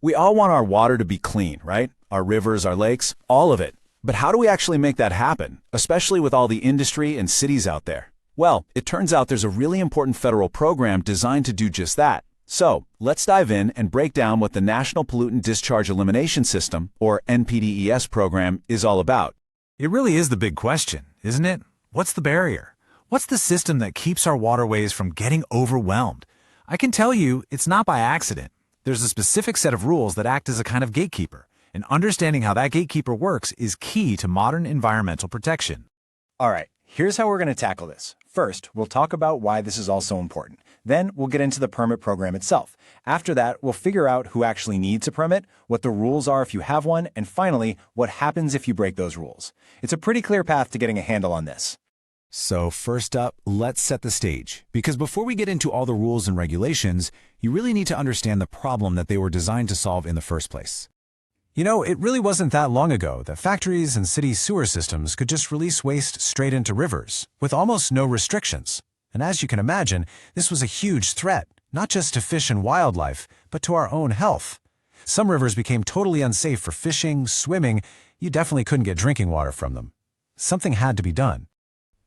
We all want our water to be clean, right? Our rivers, our lakes, all of it. But how do we actually make that happen, especially with all the industry and cities out there? Well, it turns out there's a really important federal program designed to do just that. So, let's dive in and break down what the National Pollutant Discharge Elimination System, or NPDES program, is all about. It really is the big question, isn't it? What's the barrier? What's the system that keeps our waterways from getting overwhelmed? I can tell you, it's not by accident. There's a specific set of rules that act as a kind of gatekeeper, and understanding how that gatekeeper works is key to modern environmental protection. All right, here's how we're going to tackle this. First, we'll talk about why this is all so important. Then, we'll get into the permit program itself. After that, we'll figure out who actually needs a permit, what the rules are if you have one, and finally, what happens if you break those rules. It's a pretty clear path to getting a handle on this. So first up, let's set the stage. Because before we get into all the rules and regulations, you really need to understand the problem that they were designed to solve in the first place. You know, it really wasn't that long ago that factories and city sewer systems could just release waste straight into rivers, with almost no restrictions. And as you can imagine, this was a huge threat, not just to fish and wildlife, but to our own health. Some rivers became totally unsafe for fishing, swimming. You definitely couldn't get drinking water from them. Something had to be done.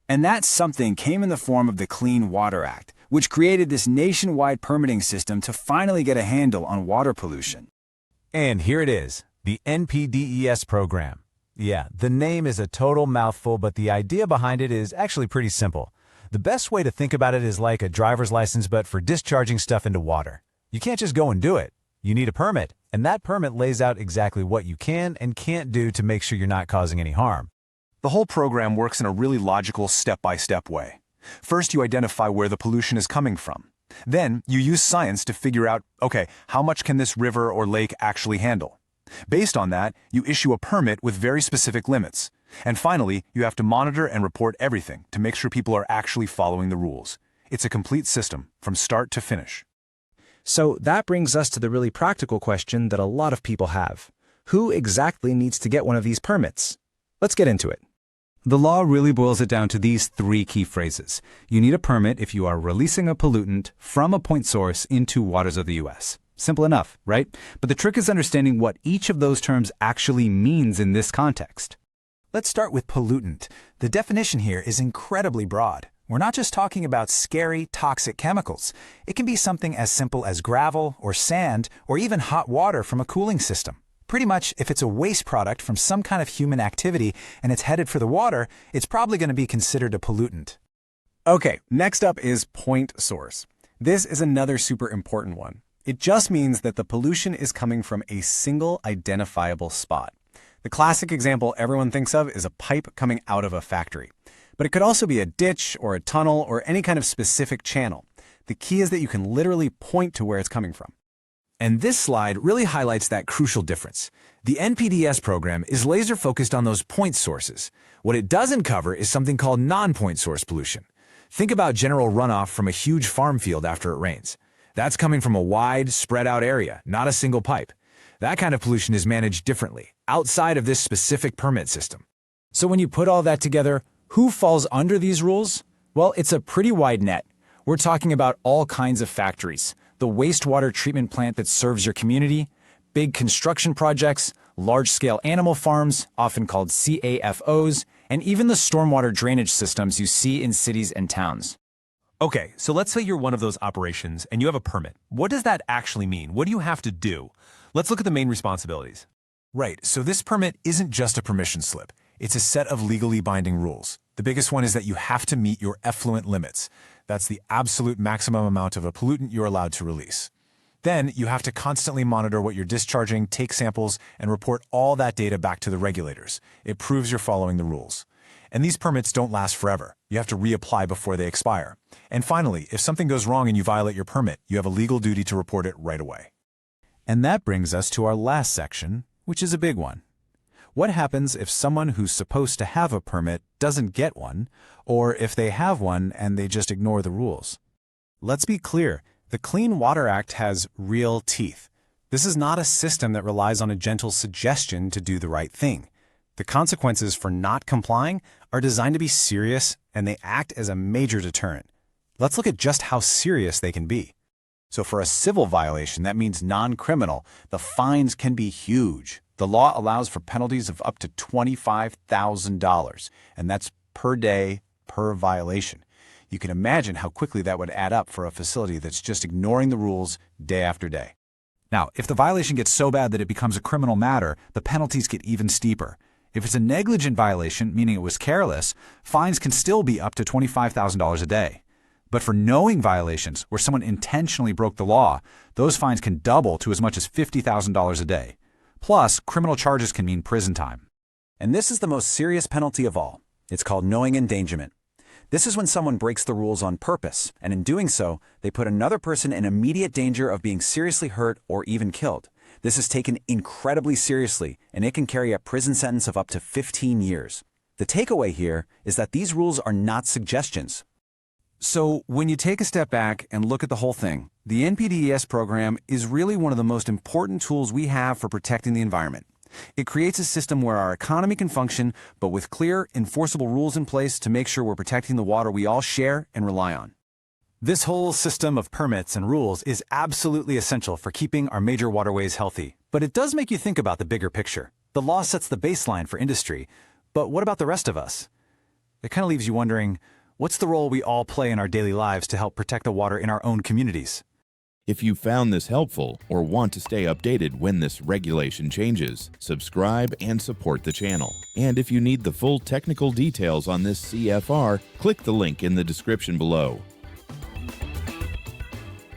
And that something came in the form of the Clean Water Act, which created this nationwide permitting system to finally get a handle on water pollution. And here it is, the NPDES program. Yeah, the name is a total mouthful, but the idea behind it is actually pretty simple. The best way to think about it is like a driver's license, but for discharging stuff into water. You can't just go and do it. You need a permit, and that permit lays out exactly what you can and can't do to make sure you're not causing any harm. The whole program works in a really logical step-by-step way. First, you identify where the pollution is coming from. Then, you use science to figure out, okay, how much can this river or lake actually handle? Based on that, you issue a permit with very specific limits. And finally, you have to monitor and report everything to make sure people are actually following the rules. It's a complete system, from start to finish. So that brings us to the really practical question that a lot of people have. Who exactly needs to get one of these permits? Let's get into it. The law really boils it down to these three key phrases. You need a permit if you are releasing a pollutant from a point source into waters of the U.S. Simple enough, right? But the trick is understanding what each of those terms actually means in this context. Let's start with pollutant. The definition here is incredibly broad. We're not just talking about scary, toxic chemicals. It can be something as simple as gravel or sand or even hot water from a cooling system. Pretty much, if it's a waste product from some kind of human activity and it's headed for the water, it's probably going to be considered a pollutant. Okay, next up is point source. This is another super important one. It just means that the pollution is coming from a single identifiable spot. The classic example everyone thinks of is a pipe coming out of a factory. But it could also be a ditch or a tunnel or any kind of specific channel. The key is that you can literally point to where it's coming from. And this slide really highlights that crucial difference. The NPDES program is laser-focused on those point sources. What it doesn't cover is something called non-point source pollution. Think about general runoff from a huge farm field after it rains. That's coming from a wide, spread-out area, not a single pipe. That kind of pollution is managed differently, outside of this specific permit system. So when you put all that together, who falls under these rules? Well, it's a pretty wide net. We're talking about all kinds of factories, the wastewater treatment plant that serves your community, big construction projects, large-scale animal farms, often called CAFOs, and even the stormwater drainage systems you see in cities and towns. Okay, so let's say you're one of those operations and you have a permit. What does that actually mean? What do you have to do? Let's look at the main responsibilities. Right, so this permit isn't just a permission slip. It's a set of legally binding rules. The biggest one is that you have to meet your effluent limits. That's the absolute maximum amount of a pollutant you're allowed to release. Then you have to constantly monitor what you're discharging, take samples, and report all that data back to the regulators. It proves you're following the rules. And these permits don't last forever. You have to reapply before they expire. And finally, if something goes wrong and you violate your permit, you have a legal duty to report it right away. And that brings us to our last section, which is a big one. What happens if someone who's supposed to have a permit doesn't get one, or if they have one and they just ignore the rules? Let's be clear, the Clean Water Act has real teeth. This is not a system that relies on a gentle suggestion to do the right thing. The consequences for not complying are designed to be serious, and they act as a major deterrent. Let's look at just how serious they can be. So for a civil violation, that means non-criminal, the fines can be huge. The law allows for penalties of up to $25,000, and that's per day, per violation. You can imagine how quickly that would add up for a facility that's just ignoring the rules day after day. Now, if the violation gets so bad that it becomes a criminal matter, the penalties get even steeper. If it's a negligent violation, meaning it was careless, fines can still be up to $25,000 a day. But for knowing violations, where someone intentionally broke the law, those fines can double to as much as $50,000 a day. Plus, criminal charges can mean prison time. And this is the most serious penalty of all. It's called knowing endangerment. This is when someone breaks the rules on purpose, and in doing so, they put another person in immediate danger of being seriously hurt or even killed. This is taken incredibly seriously, and it can carry a prison sentence of up to 15 years. The takeaway here is that these rules are not suggestions. So when you take a step back and look at the whole thing, the NPDES program is really one of the most important tools we have for protecting the environment. It creates a system where our economy can function, but with clear, enforceable rules in place to make sure we're protecting the water we all share and rely on. This whole system of permits and rules is absolutely essential for keeping our major waterways healthy. But it does make you think about the bigger picture. The law sets the baseline for industry, but what about the rest of us? It kind of leaves you wondering, what's the role we all play in our daily lives to help protect the water in our own communities? If you found this helpful or want to stay updated when this regulation changes, subscribe and support the channel. And if you need the full technical details on this CFR, click the link in the description below.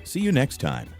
See you next time.